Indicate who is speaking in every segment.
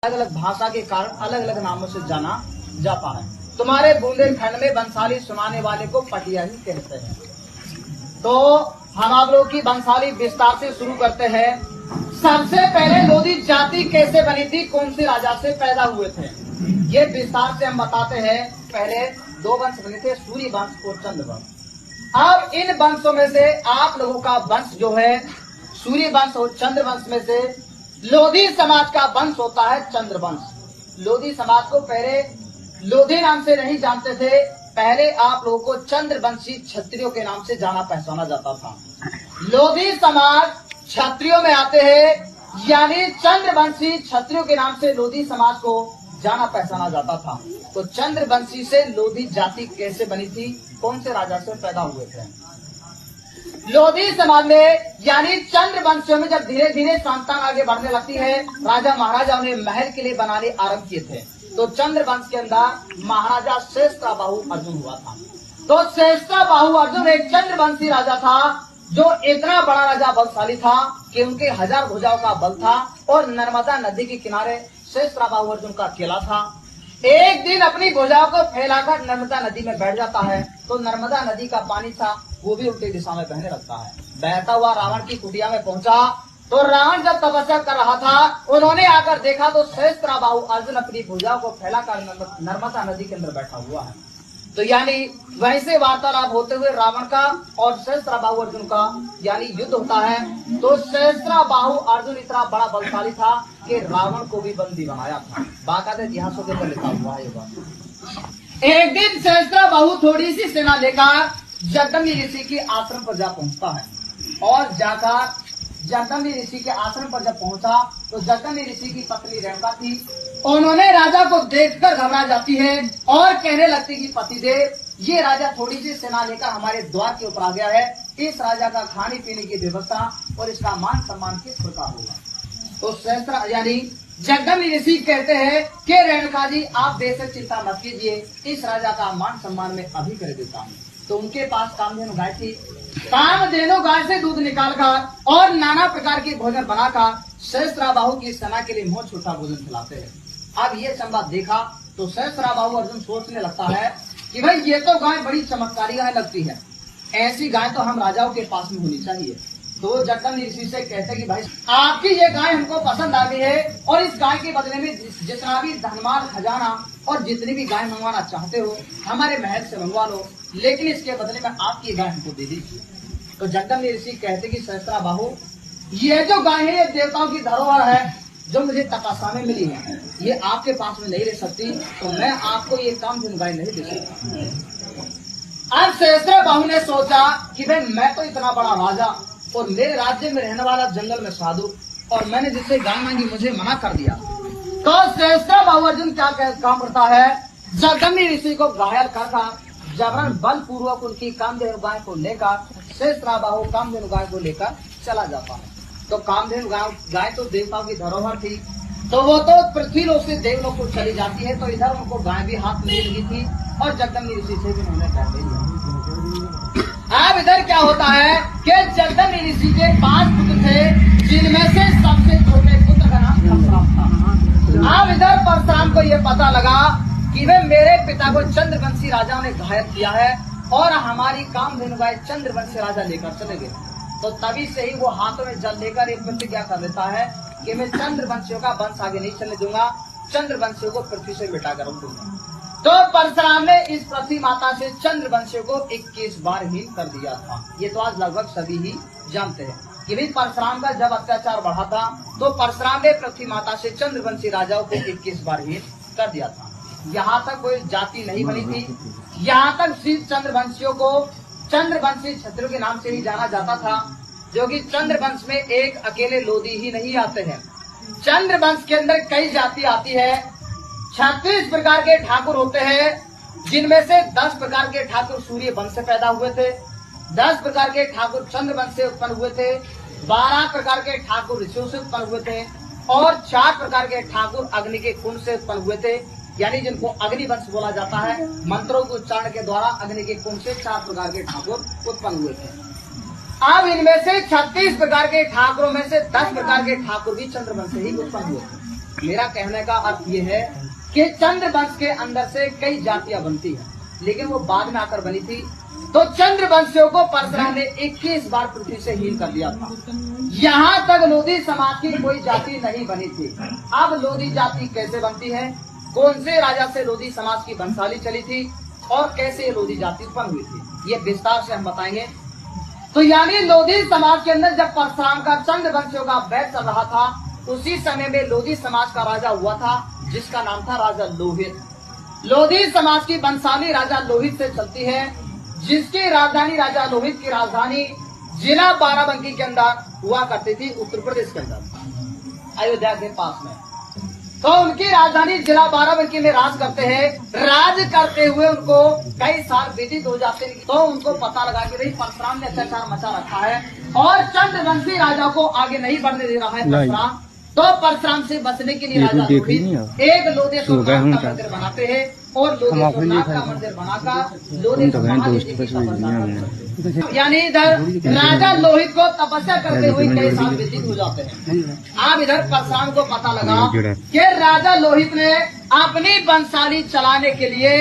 Speaker 1: अलग अलग भाषा के कारण अलग अलग नामों से जाना जाता है। तुम्हारे बुंदेलखंड में बंसाली सुनाने वाले को पटिया ही कहते हैं। तो हम आप लोग की बंसाली विस्तार से शुरू करते हैं। सबसे पहले लोधी जाति कैसे बनी थी, कौन से राजा से पैदा हुए थे, ये विस्तार से हम बताते हैं। पहले दो वंश बने थे, सूर्य वंश और चंद्र वंश। अब इन वंशों में से आप लोगों का वंश जो है सूर्य वंश और चंद्र वंश में से लोधी समाज का वंश होता है चंद्र वंश। लोधी समाज को पहले लोधी नाम से नहीं जानते थे, पहले आप लोगों को चंद्रवंशी क्षत्रियों के नाम से जाना पहचाना जाता था। लोधी समाज क्षत्रियों में आते हैं, यानी चंद्रवंशी क्षत्रियों के नाम से लोधी समाज को जाना पहचाना जाता था। तो चंद्रवंशी से लोधी जाति कैसे बनी थी, कौन से राजा से पैदा हुए थे। लोधी समाज में यानी चंद्रवंशियों में जब धीरे धीरे संतान आगे बढ़ने लगती है, राजा महाराजाओं ने महल किले बनाने आरंभ किए थे। तो चंद्रवंश के अंदर महाराजा सहस्त्रबाहु अर्जुन हुआ था। तो सहस्त्रबाहु अर्जुन एक चंद्रवंशी राजा था, जो इतना बड़ा राजा बलशाली था कि उनके 1000 भुजाओं का बल था और नर्मदा नदी के किनारे सहस्त्रबाहु अर्जुन का किला था। एक दिन अपनी भुजाओं को फैलाकर नर्मदा नदी में बैठ जाता है, तो नर्मदा नदी का पानी था वो भी उल्टी दिशा में बहने लगता है। बहता हुआ रावण की कुटिया में पहुंचा, तो रावण जब तपस्या कर रहा था, उन्होंने आकर देखा तो सहस्त्रबाहु अर्जुन अपनी भुजाओं को फैलाकर नर्मदा नदी के अंदर बैठा हुआ है। तो यानी वहीं से वार्तालाप होते हुए रावण का और सहस्त्रबाहु अर्जुन का यानी युद्ध होता है। तो सहस्त्रबाहु अर्जुन इतना बड़ा बलशाली था कि रावण को भी बंदी बनाया था। बाकायदे इतिहासों के अंदर लिखा हुआ है ये बात। एक दिन सहस्त्रबाहु थोड़ी सी सेना लेकर जगदम्बी ऋषि के आश्रम पर जा पहुंचता है, और जाकर जगदम्बी ऋषि के आश्रम पर जब पहुंचा तो जगदम्बी ऋषि की पत्नी रेणुका थी। उन्होंने राजा को देखकर घबरा जाती है और कहने लगती कि पतिदेव, ये राजा थोड़ी सी सेना लेकर हमारे द्वार के ऊपर आ गया है, इस राजा का खाने पीने की व्यवस्था और इसका मान सम्मान किस प्रकार होगा। तो सहस्त्र यानी जगदम्बी ऋषि कहते हैं कि रेणुका जी, आप बेशक चिंता मत कीजिए, इस राजा का मान सम्मान में अभी कर देता हूँ। तो उनके पास कामधेनु गाय थी। कामधेनु गाय से दूध निकालकर और नाना प्रकार के भोजन बनाकर सहस्त्रबाहु की सेना के लिए मुंह छोटा भोजन खिलाते हैं। अब ये संवाद देखा तो सहस्त्रबाहु अर्जुन सोचने लगता है कि भाई ये तो गाय बड़ी चमत्कारी गाय लगती है, ऐसी गाय तो हम राजाओं के पास में होनी चाहिए। तो जगदम्बी ऋषि से कहते कि भाई आपकी ये गाय हमको पसंद आ गई है, और इस गाय के बदले में जितना भी धनमाल खजाना और जितनी भी गाय मंगवाना चाहते हो हमारे महल से मंगवा लो, लेकिन इसके बदले में आपकी गाय हमको दे दीजिए। तो जगदम्बी ऋषि कहते कि सहस्त्रबाहु, ये जो गाय है ये देवताओं की धरोहर है, जो मुझे तपस्या में मिली है, ये आपके पास में नहीं रह सकती, तो मैं आपको ये कामधेनु गाय नहीं दे सकता। अब सहस्त्रबाहु ने सोचा कि भाई मैं तो इतना बड़ा राजा और मेरे राज्य में रहने वाला जंगल में साधु, और मैंने जिससे गाय मांगी मुझे मना कर दिया। तो सहस्त्रबाहु अर्जुन क्या काम करता है, जगदम्बी ऋषि को घायल कर जबरन बल पूर्वक उनकी कामधेनु गाय को लेकर सहस्त्रबाहु कामधेनु गाय को लेकर चला जाता है। तो कामधेनु गाय तो देवताओं की धरोहर थी, तो वो तो पृथ्वी लोक से देवलोक को चली जाती है। तो इधर उनको गाय भी हाथ में लगी थी और जगदम्बी ऋषि से भी उन्होंने कह दिया। अब इधर क्या होता है कि जगदम्बी ऋषि के 5 पुत्र थे, जिनमें से सबसे छोटे पुत्र का नाम परशुराम था। अब इधर परशुराम को यह पता लगा कि वे मेरे पिता को चंद्रवंशी राजा ने घायल किया है और हमारी कामधेनु गाय चंद्रवंशी राजा लेकर चले गए। तो तभी से ही वो हाथों में जल लेकर एक प्रतिज्ञा कर देता है कि मैं चंद्रवंशियों का वंश आगे नहीं चलने दूंगा, चंद्रवंशियों को पृथ्वी से मिटाकर रख दूंगा। तो परशुराम ने इस पृथ्वी माता से चंद्रवंशियों को 21 बार हीन कर दिया था। ये तो आज लगभग सभी ही जानते हैं कि भाई परशुराम का जब अत्याचार बढ़ा था तो परशुराम ने पृथ्वी माता से चंद्रवंशी राजाओं को 21 बार हीन कर दिया था। यहाँ तक कोई जाति नहीं बनी थी, यहाँ तक सिर्फ चंद्रवंशियों को चंद्रवंशी क्षत्रियों के नाम से ही जाना जाता था, जो कि चंद्रवंश में एक अकेले लोधी ही नहीं आते हैं। चंद्रवंश के अंदर कई जाति आती है। 36 प्रकार के ठाकुर होते हैं, जिनमें से 10 प्रकार के ठाकुर सूर्य वंश से पैदा हुए थे, 10 प्रकार के ठाकुर चंद्रवंश से उत्पन्न हुए थे, 12 प्रकार के ठाकुर ऋषियों से उत्पन्न हुए थे, और 4 प्रकार के ठाकुर अग्नि के कुंड से उत्पन्न हुए थे, यानी जिनको अग्निवंश बोला जाता है। मंत्रों के उच्चारण के द्वारा अग्नि के कुंड से 4 प्रकार के ठाकुर उत्पन्न हुए थे। अब इनमें से 36 प्रकार के ठाकुरों में से 10 प्रकार के ठाकुर भी चंद्रवंश से ही उत्पन्न हुए थे। मेरा कहने का अर्थ ये है कि चंद्रवंश के अंदर से कई जातियां बनती हैं, लेकिन वो बाद में आकर बनी थी। तो चंद्रवंशियों को परशुराम ने 21 बार पृथ्वी से हीन कर दिया था। यहाँ तक लोधी समाज की कोई जाति नहीं बनी थी। अब लोधी जाति कैसे बनती है, कौन से राजा से लोधी समाज की वंशाली चली थी और कैसे ये लोधी जाति उत्पन्न हुई थी, ये विस्तार से हम बताएंगे। तो यानी लोधी समाज के अंदर जब परशुराम का चंद्रवंशियों का वैर चल रहा था, उसी समय में लोधी समाज का राजा हुआ था जिसका नाम था राजा लोहित। लोधी समाज की वंशाली राजा लोहित से चलती है, जिसकी राजधानी राजा लोहित की राजधानी जिला बाराबंकी के अंदर हुआ करती थी, उत्तर प्रदेश के अंदर अयोध्या के पास में। तो उनकी राजधानी जिला बाराबंकी में राज करते हैं। राज करते हुए उनको कई साल व्यतीत हो जाते हैं, तो उनको पता लगा कि भाई परशुराम ने अत्याचार मचा रखा है और चंद्रवंशी राजा को आगे नहीं बढ़ने दे रहा है परशुराम। तो परशुराम से बचने के लिए राजा लोहित एक लोधेश्वर का मंदिर बनाते हैं और लोधेश्वर का मंदिर बनाकर लोधेश्वर यानी इधर राजा लोहित को तपस्या करते हुए कई साल व्यतीत हो जाते हैं। अब इधर परशुराम को पता लगा कि राजा लोहित ने अपनी वंशाली चलाने के लिए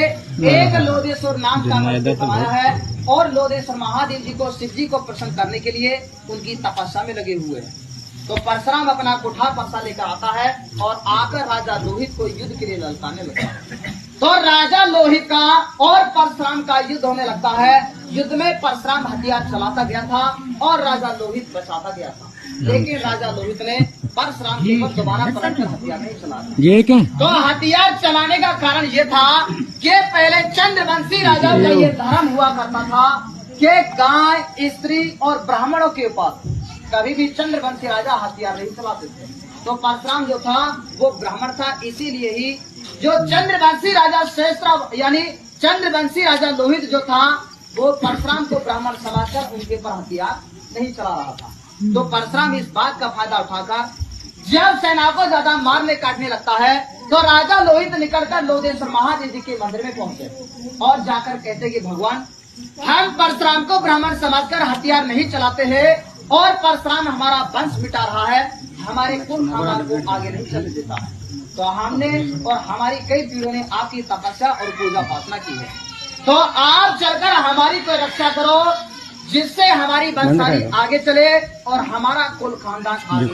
Speaker 1: एक लोधेश्वर नाम का मंदिर बनाया है और लोधेश्वर महादेव जी को, शिव जी को प्रसन्न करने के लिए उनकी तपस्या में लगे हुए हैं। तो परशुराम अपना कुठार परसा लेकर आता है और आकर राजा लोहित को युद्ध के लिए ललकाने लगता है। तो राजा लोहित का और परशुराम का युद्ध होने लगता है। युद्ध में परशुराम हथियार चलाता गया था और राजा लोहित बचाता गया था, लेकिन राजा लोहित ने परशुराम के ऊपर दोबारा पलटकर हथियार नहीं चलाया। तो हथियार चलाने का कारण ये था कि पहले चंद्रवंशी राजा का ये धर्म हुआ करता था कि गाय, स्त्री और ब्राह्मणों के ऊपर कभी भी चंद्रवंशी राजा हथियार नहीं चलाते थे। तो परशुराम जो था वो ब्राह्मण था, इसीलिए ही जो चंद्रवंशी राजा श्रेष्ठ यानी चंद्रवंशी राजा लोहित जो था वो परशुराम को ब्राह्मण समझकर उनके पर हथियार नहीं चला रहा था। तो परशुराम इस बात का फायदा उठाकर जब सेना को ज्यादा मारने काटने लगता है, तो राजा लोहित निकलकर लोधेश्वर महादेव जी के मंदिर में पहुंचे और जाकर कहते कि भगवान, हम परशुराम को ब्राह्मण समझकर हथियार नहीं चलाते हैं और परशुराम हमारा वंश मिटा रहा है, हमारे कुल खानदान को आगे नहीं चलने देता है। तो हमने और हमारी कई पीढ़ियों ने आपकी तपस्या और पूजा उपासना की है, तो आप चलकर हमारी कोई रक्षा करो जिससे हमारी वंशाली आगे चले और हमारा कुल खानदान आगे।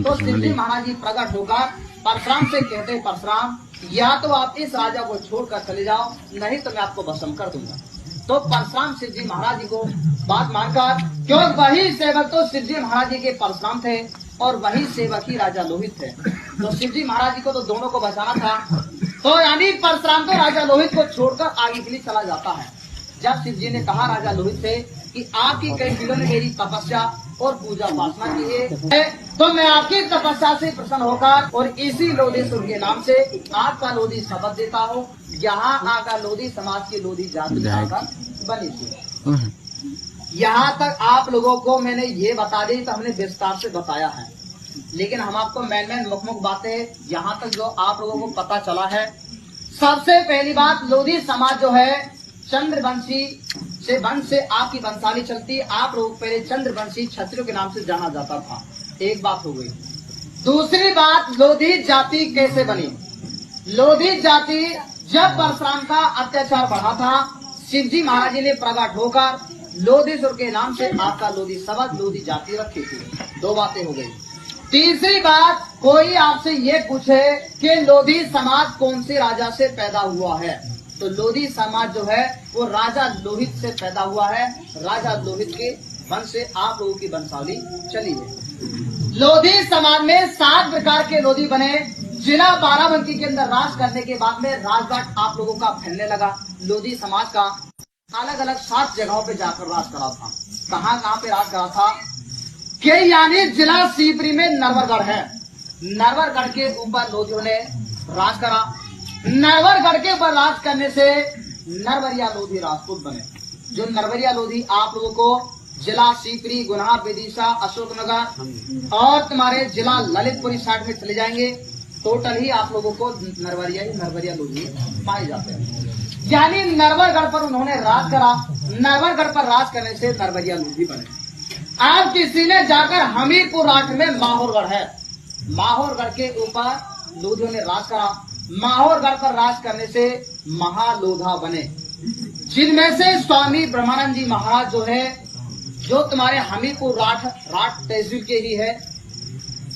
Speaker 1: तो शिव जी महाराज जी प्रकट होकर परशुराम से कहते हैं, परशुराम या तो आप इस राजा को छोड़कर चले जाओ, नहीं तो मैं आपको भस्म कर दूंगा। तो परशुराम शिव जी महाराज जी को बात मानकर, क्यों वही सेवक तो शिव जी महाराज जी के परशुराम थे और वही सेवक ही राजा लोहित थे, तो शिव जी महाराज जी को तो दोनों को बचाना था। तो यानी परशुराम तो राजा लोहित को छोड़कर आगे के लिए चला जाता है। जब शिव जी ने कहा राजा लोहित से कि आपकी कई पीढ़ियों ने मेरी तपस्या और पूजा उपासना की है, तो मैं आपकी तपस्या से प्रसन्न होकर और इसी लोधेश्वर के नाम से आपका लोधी शपथ देता हूँ। यहाँ आकर लोधी समाज की लोधी जाति बनी थी। यहाँ तक आप लोगों को मैंने ये बता दी, तो हमने विस्तार से बताया है, लेकिन हम आपको मैन मुख बातें यहाँ तक जो आप लोगों को पता चला है। सबसे पहली बात, लोधी समाज जो है चंद्रवंशी से वंश से आपकी वंशाली चलती। आप लोग पहले चंद्रवंशी क्षत्रियों के नाम से जाना जाता था, एक बात हो गई। दूसरी बात, लोधी जाति कैसे बनी। लोधी जाति जब परशुराम का अत्याचार बढ़ा था, शिव जी महाराज जी ने प्रकट होकर लोधेश्वर के नाम से आपका लोधी शब्द लोधी जाति रखी थी। दो बातें हो गई। तीसरी बात, कोई आपसे ये पूछे कि लोधी समाज कौन से राजा से पैदा हुआ है, तो लोधी समाज जो है वो राजा लोहित से पैदा हुआ है। राजा लोहित के वंश से आप लोगों की वंशावली चली है। लोधी समाज में 7 प्रकार के लोधी बने। जिला बाराबंकी के अंदर राज करने के बाद में राजघाट आप लोगों का फैलने लगा। लोधी समाज का अलग अलग 7 जगहों पे जाकर राज करा था। कहाँ पे राज करा था कि यानी जिला सीपरी में नरवरगढ़ है, नरवरगढ़ के ऊपर लोधियों ने राज करा। नरवरगढ़ के ऊपर राज करने से नरवरिया लोधी राजपूत बने। जो नरवरिया लोधी आप लोगों को जिला सीकरी, गुना, विदिशा, अशोकनगर और तुम्हारे जिला ललितपुरी साइड में चले जाएंगे, टोटल ही आप लोगों को नरवरिया लोधी पाए जाते हैं। यानी नरवरगढ़ पर उन्होंने राज करा। नरवरगढ़ पर राज करने से नरवरिया लोधी बने। अब किसी ने जाकर हमीरपुर राठ में माहौरगढ़ है, माहौरगढ़ के ऊपर लोधियों ने राज करा। माहौरगढ़ पर राज करने से महालोधा बने, जिनमें से स्वामी ब्रह्मानंद जी महाराज जो है, जो तुम्हारे हमीरपुर राठ तहसील के ही है,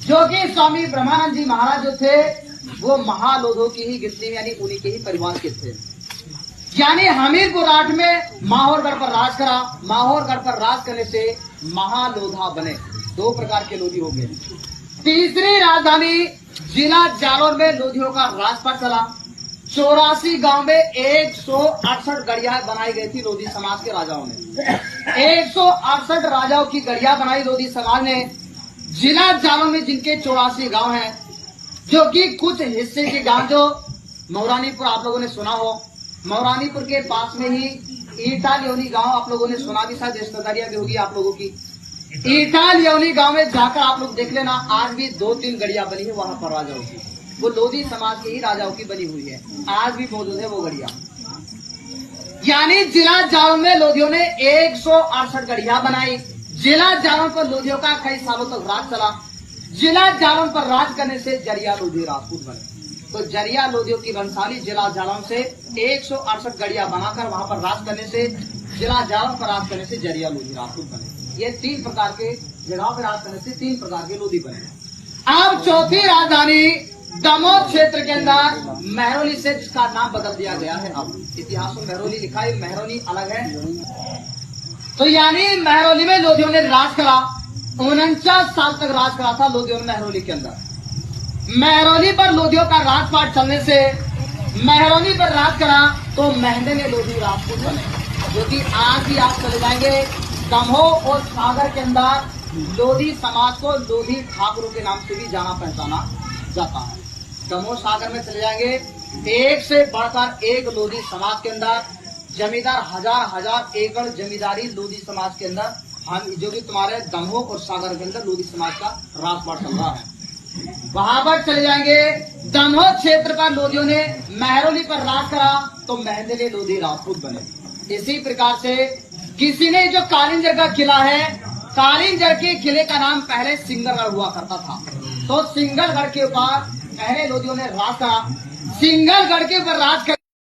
Speaker 1: जो कि स्वामी ब्रह्मानंद जी महाराज जो थे वो महालोधों की ही गिनती में, यानी उन्हीं के ही परिवार के थे। यानी हमीरपुर राठ में माहौरगढ़ पर राज करा। माहौरगढ़ पर राज करने से महालोधा बने। दो प्रकार के लोधी हो गए। तीसरी राजधानी जिला जालौर में लोधियों का राजपाट चला। 84 गांव में 168 गढ़िया बनाई गई थी लोधी समाज के राजाओं ने। 168 राजाओं की गढ़िया बनाई लोधी समाज ने। जिला जालौर में जिनके 84 गांव हैं, जो कि कुछ हिस्से के गांव, जो मौरानीपुर आप लोगों ने सुना हो, मौरानीपुर के पास में ही ईटा लियोनी गांव आप लोगों ने सुना भी, शायद रिश्तेदारियां भी होगी आप लोगों की। ईटा लियोनी गांव में जाकर आप लोग देख लेना, आज भी 2-3 गढ़िया बनी है वहां पर राजाओं की। वो लोधी समाज के ही राजाओं की बनी हुई है, आज भी मौजूद है वो गढ़िया। यानी जिला जालौर में लोधियों ने 168 गढ़िया बनाई। जिला जालौर पर लोधियों का कई सालों तक राज चला। जिला जालौर पर राज करने से जरिया लोधी राजपूत बने। तो जरिया लोधियों की वंशाली जिला जालौर से 168 गढ़िया बनाकर वहां पर राज करने से, जिला जालौर पर राज करने से जरिया लोधी राजपूत बने। ये 3 प्रकार के जगहों पर राज करने से 3 प्रकार के लोधी बने। अब चौथी राजधानी दमोह क्षेत्र के अंदर महरौली से, जिसका नाम बदल दिया गया है। अब इतिहास में महरौली लिखा है, महरौली अलग है। तो यानी महरौली में लोधियों ने राज करा। 49 साल तक राज करा था लोधियों ने महरौली के अंदर। महरौली पर लोधियों का राजपाट चलने से महरौली पर राज करा तो महंदे में लोधी राजपूत बने, जो कि आज भी आप चले जाएंगे दमोह और सागर के अंदर लोधी समाज को लोधी ठाकुरों के नाम से भी जाना पहचाना जाता है। दमोह सागर में चले जाएंगे, एक से बढ़कर एक लोधी समाज के अंदर जमींदार, हजार एकड़ जमींदारी लोधी समाज के अंदर, हम जो कि तुम्हारे दमोह और सागर के अंदर लोधी समाज का राजपाट चल रहा है। वहां पर चले जाएंगे दमोह क्षेत्र पर लोधियों ने महरौली पर राज करा तो महंदे लोधी राजपूत बने। इसी प्रकार से किसी ने, जो कालिंजर का किला है, कालिंजर के किले का नाम पहले सिंगलगढ़ हुआ करता था। तो सिंगलगढ़ के ऊपर पहले लोधियों ने राज करा। सिंगलगढ़ के ऊपर राज कर